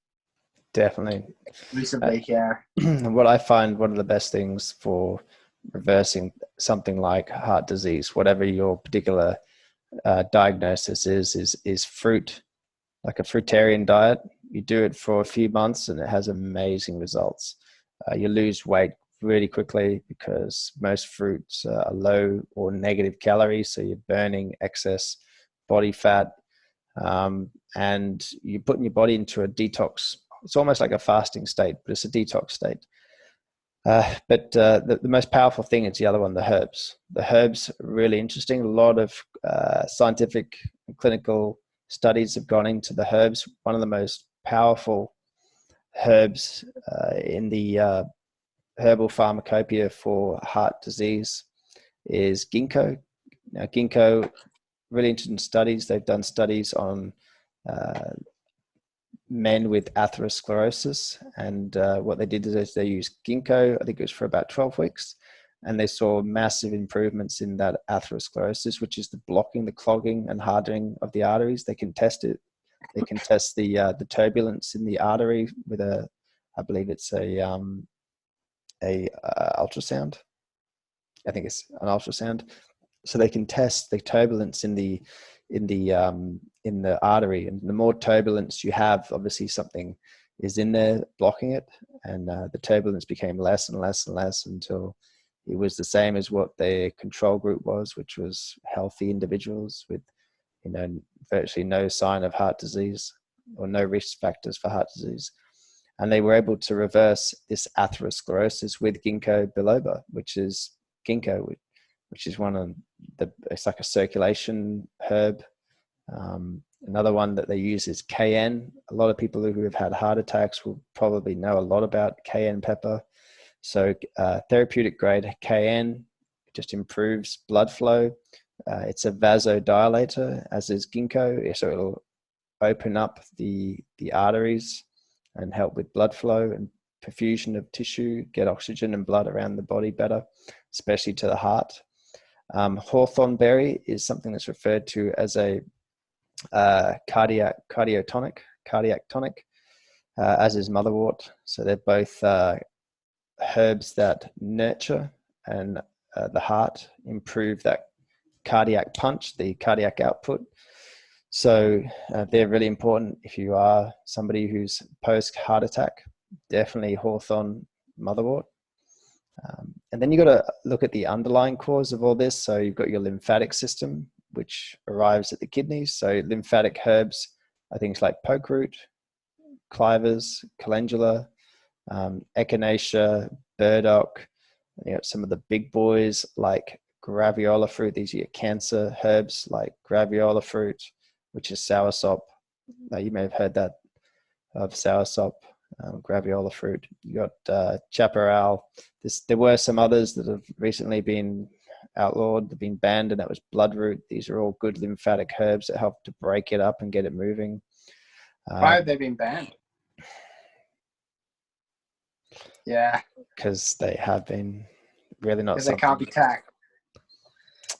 [SPEAKER 2] Definitely.
[SPEAKER 1] Exclusively, yeah.
[SPEAKER 2] What I find one of the best things for reversing something like heart disease, whatever your particular diagnosis is fruit, like a fruitarian diet. You do it for a few months and it has amazing results. You lose weight really quickly because most fruits are low or negative calories, so you're burning excess body fat, and you're putting your body into a detox. It's almost like a fasting state, but it's a detox state. But the most powerful thing is the other one, the herbs. The herbs are really interesting. A lot of scientific and clinical studies have gone into the herbs. One of the most powerful herbs in the herbal pharmacopoeia for heart disease is ginkgo. Now, ginkgo, really interesting studies. They've done studies on men with atherosclerosis, and what they did is they used ginkgo, I think it was for about 12 weeks, and they saw massive improvements in that atherosclerosis, which is the blocking, the clogging and hardening of the arteries. They can test it. They can test the turbulence in the artery with I believe it's a ultrasound. I think it's an ultrasound. So they can test the turbulence in the artery, and the more turbulence you have, obviously something is in there blocking it, and the turbulence became less and less and less until it was the same as what the control group was, which was healthy individuals with virtually no sign of heart disease or no risk factors for heart disease. And they were able to reverse this atherosclerosis with ginkgo biloba, which is ginkgo, which is one of it's like a circulation herb. Another one that they use is cayenne. A lot of people who have had heart attacks will probably know a lot about cayenne pepper. So therapeutic grade cayenne just improves blood flow. It's a vasodilator, as is ginkgo, so it'll open up the arteries and help with blood flow and perfusion of tissue, get oxygen and blood around the body better, especially to the heart. Hawthorn berry is something that's referred to as a cardiac tonic, as is motherwort. So they're both herbs that nurture and the heart, improve that cardiac punch, the cardiac output. So they're really important if you are somebody who's post heart attack. Definitely hawthorn, motherwort. And then you've got to look at the underlying cause of all this. So you've got your lymphatic system, which arrives at the kidneys. So lymphatic herbs are things like poke root, clivers, calendula, echinacea, burdock. You know, some of the big boys like graviola fruit. These are your cancer herbs like graviola fruit, which is soursop. You may have heard that of soursop, graviola fruit. You got chaparral. There were some others that have recently been outlawed, they've been banned, and that was bloodroot. These are all good lymphatic herbs that help to break it up and get it moving.
[SPEAKER 1] Why have they been banned? Yeah,
[SPEAKER 2] because they have been really not
[SPEAKER 1] because they can't be
[SPEAKER 2] something.
[SPEAKER 1] tacked.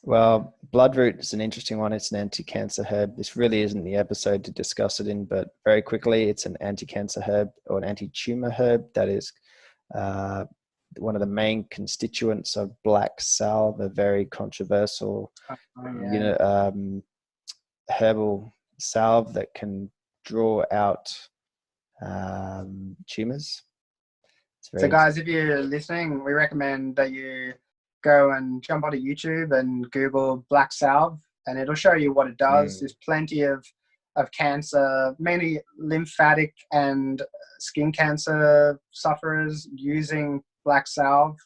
[SPEAKER 2] Well, bloodroot is an interesting one. It's an anti-cancer herb. This really isn't the episode to discuss it in, but very quickly, it's an anti-cancer herb or an anti-tumor herb that is one of the main constituents of black salve, a very controversial herbal salve that can draw out tumors.
[SPEAKER 1] So guys, if you're listening, we recommend that you go and jump onto YouTube and Google black salve, and it'll show you what it does. There's plenty of cancer, mainly lymphatic and skin cancer sufferers using black salve.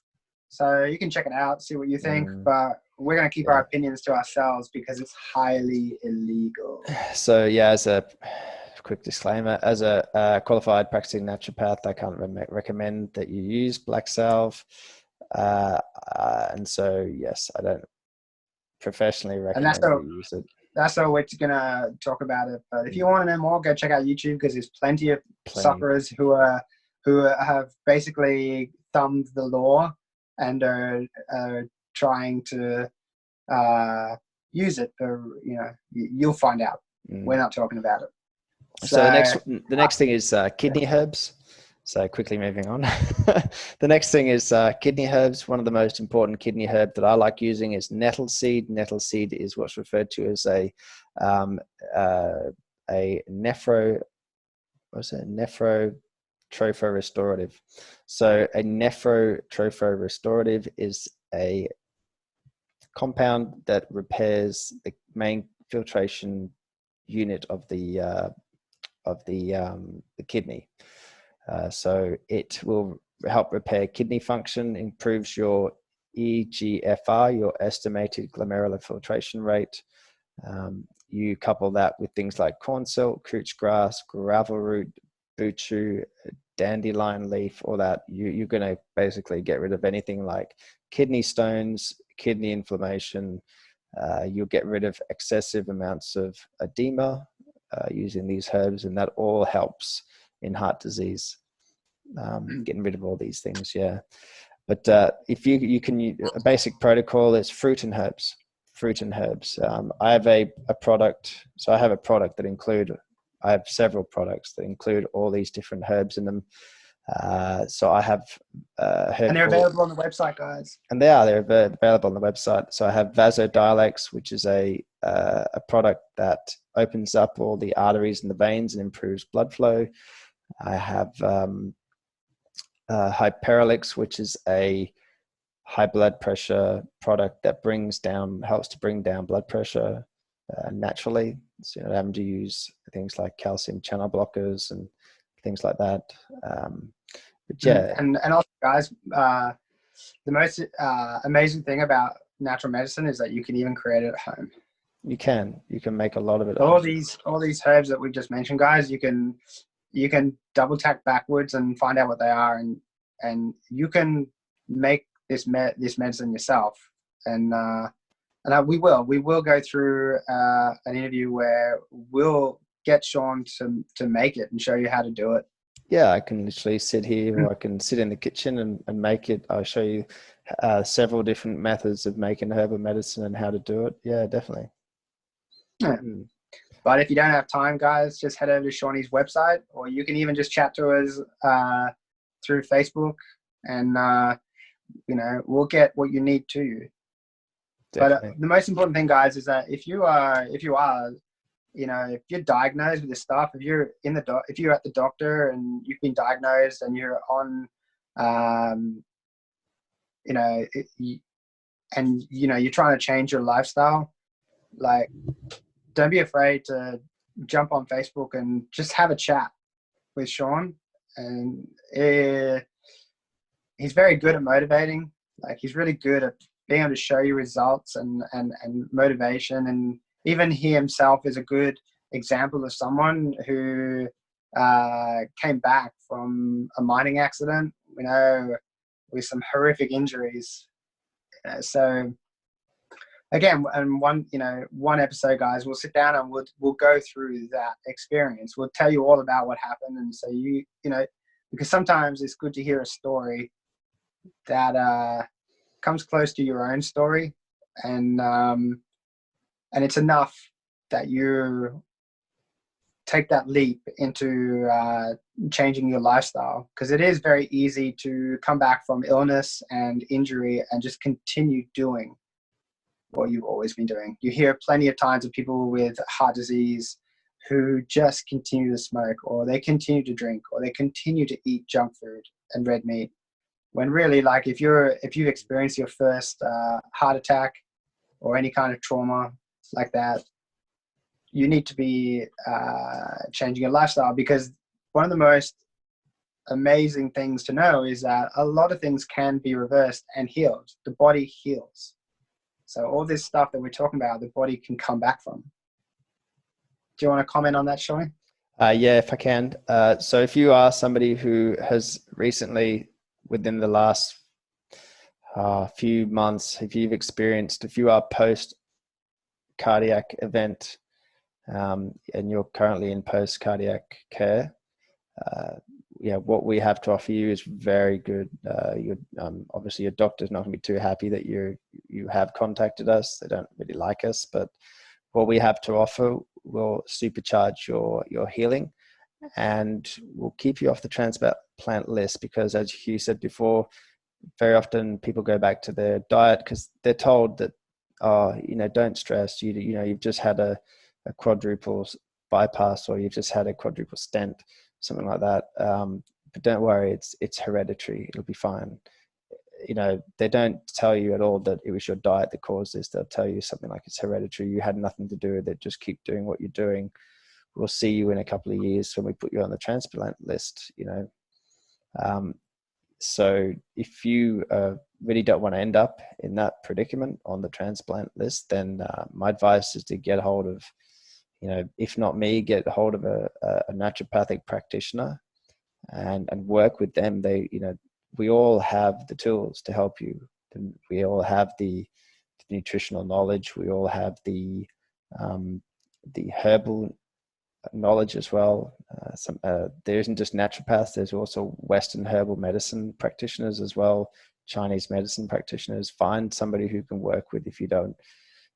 [SPEAKER 1] So you can check it out, see what you think, but we're going to keep our opinions to ourselves because it's highly illegal.
[SPEAKER 2] So yeah, as a quick disclaimer, as a qualified practicing naturopath, I can't recommend that you use black salve. And so, yes, I don't professionally recommend that you use it.
[SPEAKER 1] That's how we're going to talk about it. But if you want to know more, go check out YouTube because there's plenty of sufferers who have basically thumbed the law and are trying to use it. But, you'll find out. We're not talking about it.
[SPEAKER 2] So the next thing is kidney herbs. So quickly moving on. The next thing is kidney herbs. One of the most important kidney herb that I like using is nettle seed. Nettle seed is what's referred to as a nephrotropho restorative. So a nephrotropho restorative is a compound that repairs the main filtration unit of the kidney. So it will help repair kidney function, improves your EGFR, your estimated glomerular filtration rate. You couple that with things like corn silk, couch grass, gravel root, buchu, dandelion leaf, all that. You're going to basically get rid of anything like kidney stones, kidney inflammation. You'll get rid of excessive amounts of edema using these herbs, and that all helps in heart disease. Getting rid of all these things, yeah. But if you can, a basic protocol is fruit and herbs. I have a product. So I have a product that I have several products that include all these different herbs in them. So I have
[SPEAKER 1] and they're available on the website, guys.
[SPEAKER 2] And they're available on the website. So I have Vasodilex, which is a product that opens up all the arteries and the veins and improves blood flow. I have Hyperolix, which is a high blood pressure product that helps to bring down blood pressure naturally. So you're not having to use things like calcium channel blockers and things like that. But yeah,
[SPEAKER 1] and also, guys, the most amazing thing about natural medicine is that you can even create it at home.
[SPEAKER 2] You can make a lot of it.
[SPEAKER 1] All these herbs that we just mentioned, guys, you can double tap backwards and find out what they are, and you can make this medicine yourself. And we will go through an interview where we'll get Sean to make it and show you how to do it.
[SPEAKER 2] Yeah, I can literally sit here, or I can sit in the kitchen and make it. I'll show you several different methods of making herbal medicine and how to do it. Yeah, definitely.
[SPEAKER 1] Yeah. But if you don't have time, guys, just head over to Shawnee's website, or you can even just chat to us through Facebook, and we'll get what you need to you. Definitely. But the most important thing, guys, is that if you're diagnosed with this stuff, if you're at the doctor and you've been diagnosed and you're on, you're trying to change your lifestyle, Like, don't be afraid to jump on Facebook and just have a chat with Sean. And he's very good at motivating. Like, he's really good at being able to show you results and motivation. And even he himself is a good example of someone who came back from a mining accident, with some horrific injuries. So again, and one episode, guys, we'll sit down and we'll go through that experience. We'll tell you all about what happened, and so because sometimes it's good to hear a story that comes close to your own story, and it's enough that you take that leap into changing your lifestyle, because it is very easy to come back from illness and injury and just continue doing what you've always been doing. You hear plenty of times of people with heart disease who just continue to smoke, or they continue to drink, or they continue to eat junk food and red meat. When really, like, if you've experienced your first heart attack or any kind of trauma like that, you need to be changing your lifestyle, because one of the most amazing things to know is that a lot of things can be reversed and healed. The body heals. So all this stuff that we're talking about, the body can come back from. Do you want to comment on that, Sean?
[SPEAKER 2] Yeah, if I can. So if you are somebody who has recently, within the last few months, if you are post cardiac event, and you're currently in post cardiac care, what we have to offer you is very good. Obviously your doctor's not going to be too happy that you have contacted us. They don't really like us, but what we have to offer will supercharge your healing, and will keep you off the transplant list, because as Hugh said before, very often people go back to their diet because they're told that, don't stress, you've just had a quadruple bypass, or you've just had a quadruple stent, something like that. But don't worry, it's hereditary. It'll be fine. They don't tell you at all that it was your diet that caused this. They'll tell you something like it's hereditary. You had nothing to do with it. Just keep doing what you're doing. We'll see you in a couple of years when we put you on the transplant list. So if you really don't want to end up in that predicament on the transplant list, then my advice is to get hold of, if not me, get hold of a naturopathic practitioner and work with them. We all have the tools to help you. We all have the nutritional knowledge. We all have the herbal knowledge as well. There isn't just naturopaths. There's also Western herbal medicine practitioners as well, Chinese medicine practitioners. Find somebody who can work with. If you don't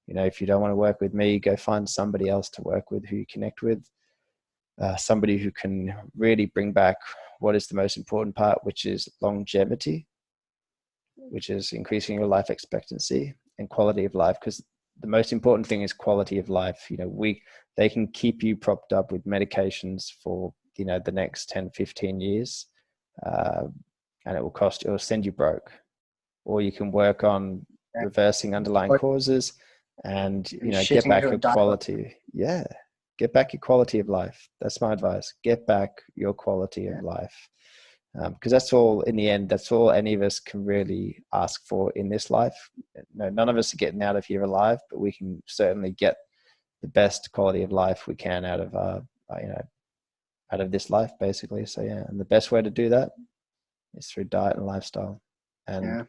[SPEAKER 2] want to work with me, go find somebody else to work with who you connect with. Somebody who can really bring back what is the most important part, which is longevity, which is increasing your life expectancy and quality of life. Because the most important thing is quality of life. They can keep you propped up with medications for the next 10, 15 years, and it will send you broke. Or you can work on reversing underlying causes and get back your quality. Yeah, get back your quality of life. That's my advice. Get back your quality of life, because that's all, in the end, that's all any of us can really ask for in this life. None of us are getting out of here alive, but we can certainly get the best quality of life we can out of this life, basically. So yeah, and the best way to do that is through diet and lifestyle, and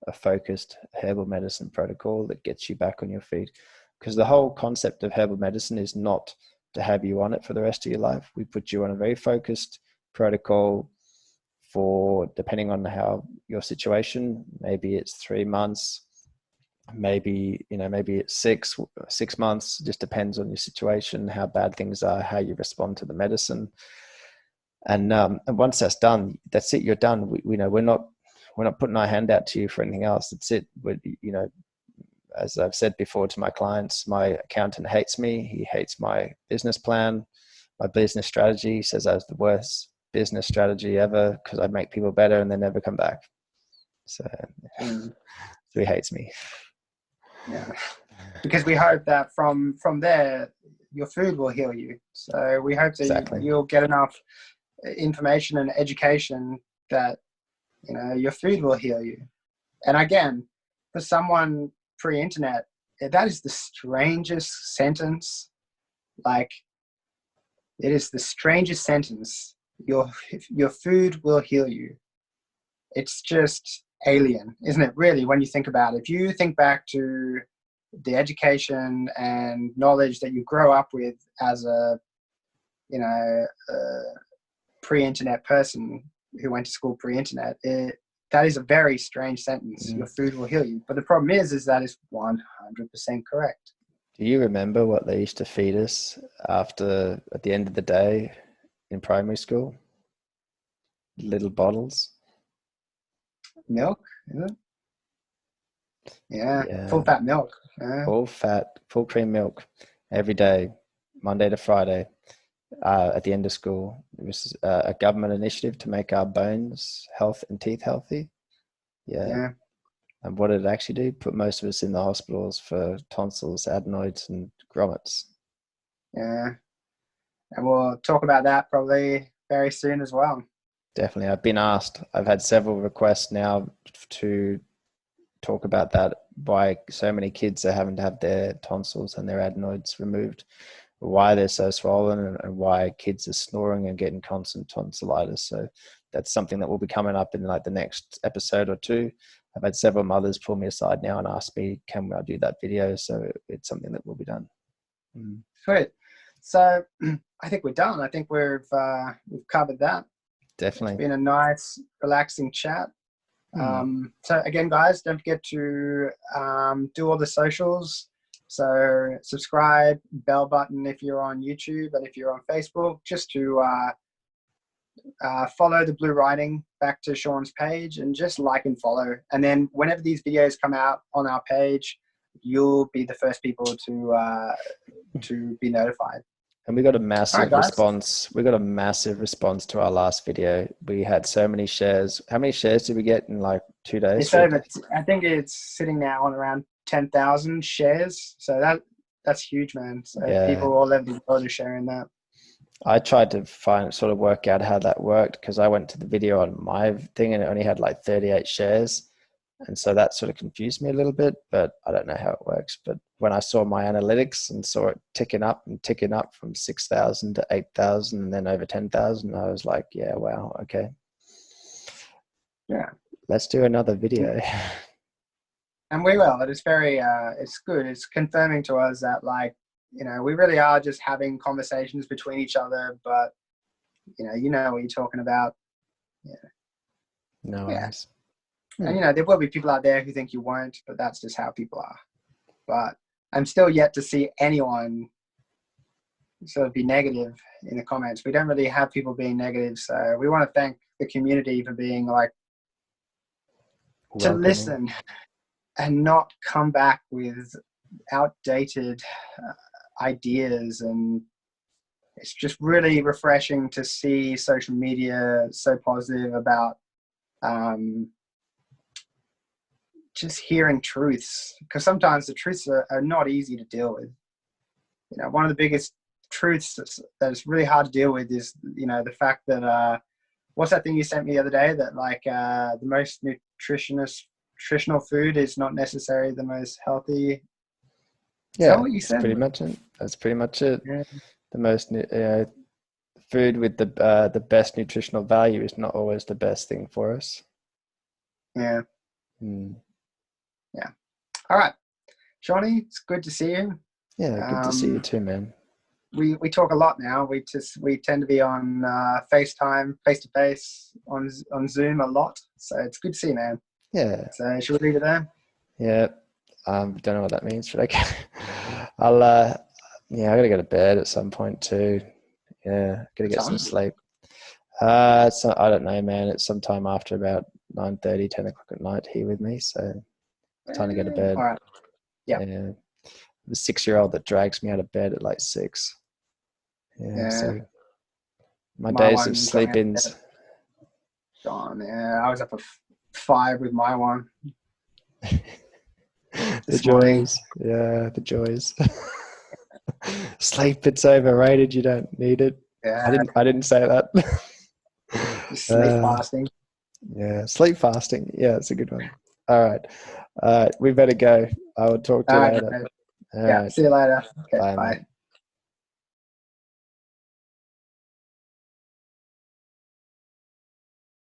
[SPEAKER 2] a focused herbal medicine protocol that gets you back on your feet. Because the whole concept of herbal medicine is not to have you on it for the rest of your life. We put you on a very focused protocol for, depending on how your situation, maybe it's 3 months, maybe it's 6 months. Just depends on your situation, how bad things are, how you respond to the medicine. And once that's done, that's it. You're done. We're not putting our hand out to you for anything else. That's it. As I've said before to my clients, my accountant hates me. He hates my business plan, my business strategy. He says I was the worst business strategy ever because I make people better and they never come back. So he hates me.
[SPEAKER 1] Yeah. because we hope that from there your food will heal you. So we hope that
[SPEAKER 2] Exactly.
[SPEAKER 1] you'll get enough information and education that your food will heal you. And again, for someone pre-internet, that is the strangest sentence. Like, it is the strangest sentence. Your food will heal you. It's just alien, isn't it? Really, when you think about it. If you think back to the education and knowledge that you grow up with as a pre-internet person who went to school pre-internet, that is a very strange sentence. Your food will heal you. But the problem is that is 100% correct.
[SPEAKER 2] Do you remember what they used to feed us at the end of the day in primary school? Little bottles.
[SPEAKER 1] Milk, is it? Yeah,
[SPEAKER 2] Yeah.
[SPEAKER 1] full fat milk. Yeah.
[SPEAKER 2] Full fat, full cream milk every day, Monday to Friday. At the end of school, it was a government initiative to make our bones and teeth healthy. Yeah. And what did it actually do? Put most of us in the hospitals for tonsils, adenoids, and grommets.
[SPEAKER 1] Yeah. And we'll talk about that probably very soon as well.
[SPEAKER 2] Definitely. I've been asked. I've had several requests now to talk about that, why so many kids are having to have their tonsils and their adenoids removed, why they're so swollen, and why kids are snoring and getting constant tonsillitis. So that's something that will be coming up in like the next episode or two. I've had several mothers pull me aside now and ask me, can I do that video? So it's something that will be done.
[SPEAKER 1] Sweet. So I think we're done. I think we've covered that.
[SPEAKER 2] Definitely.
[SPEAKER 1] It's been a nice, relaxing chat. So again, guys, don't forget to do all the socials. So subscribe, bell button if you're on YouTube, and if you're on Facebook, just to follow the Blue Writing back to Sean's page, and just like and follow. And then whenever these videos come out on our page, you'll be the first people to be notified.
[SPEAKER 2] And we got a massive response. We got a massive response to our last video. We had so many shares. How many shares did we get in like 2 days?
[SPEAKER 1] It's over. I think it's sitting now on around 10,000 shares. So that's huge, man. So people all over the world are sharing that.
[SPEAKER 2] I tried to work out how that worked, because I went to the video on my thing and it only had like 38 shares. And so that sort of confused me a little bit, but I don't know how it works. But when I saw my analytics and saw it ticking up from 6,000 to 8,000 and then over 10,000, I was like, yeah, wow, okay.
[SPEAKER 1] Yeah.
[SPEAKER 2] Let's do another video.
[SPEAKER 1] And we will. It's very, it's good. It's confirming to us that, like, we really are just having conversations between each other, but you know what you're talking about. Yeah.
[SPEAKER 2] No worries.
[SPEAKER 1] And there will be people out there who think you won't, but that's just how people are. But I'm still yet to see anyone sort of be negative in the comments. We don't really have people being negative, so we want to thank the community for being like to listen and not come back with outdated ideas. And it's just really refreshing to see social media so positive about just hearing truths, because sometimes the truths are not easy to deal with. One of the biggest truths that is really hard to deal with is the fact that what's that thing you sent me the other day, that like the most nutritional food is not necessarily the most healthy. Is that what you said?
[SPEAKER 2] Pretty much it. That's pretty much it.
[SPEAKER 1] Yeah.
[SPEAKER 2] The most food with the best nutritional value is not always the best thing for us.
[SPEAKER 1] Yeah. Yeah. All right, Shawnee, it's good to see you.
[SPEAKER 2] Yeah, good to see you too, man.
[SPEAKER 1] We talk a lot now. We tend to be on FaceTime, face to face, on Zoom a lot. So it's good to see you, man.
[SPEAKER 2] Yeah.
[SPEAKER 1] So should we leave it there?
[SPEAKER 2] Yeah. Don't know what that means, but okay. I gotta go to bed at some point too. Yeah, gotta get some sleep. I don't know, man. It's sometime after about 9:30, 10 o'clock at night here with me, so time to go to bed.
[SPEAKER 1] All right. Yeah.
[SPEAKER 2] The 6-year-old that drags me out of bed at like 6. So my days of sleep-ins.
[SPEAKER 1] Gone. Yeah, I was up at 5 with my one.
[SPEAKER 2] The
[SPEAKER 1] this morning.
[SPEAKER 2] joys. Yeah, the joys. Sleep, it's overrated. You don't need it. I
[SPEAKER 1] Yeah,
[SPEAKER 2] didn't say that.
[SPEAKER 1] just sleep
[SPEAKER 2] Uh,
[SPEAKER 1] fasting.
[SPEAKER 2] yeah, sleep fasting. Yeah, it's a good one. All right. We better go. I will talk to
[SPEAKER 1] All
[SPEAKER 2] you
[SPEAKER 1] right,
[SPEAKER 2] later.
[SPEAKER 1] guys.
[SPEAKER 2] All
[SPEAKER 1] Yeah,
[SPEAKER 2] right.
[SPEAKER 1] see you later. Okay,
[SPEAKER 2] Bye,
[SPEAKER 1] bye.
[SPEAKER 2] mate.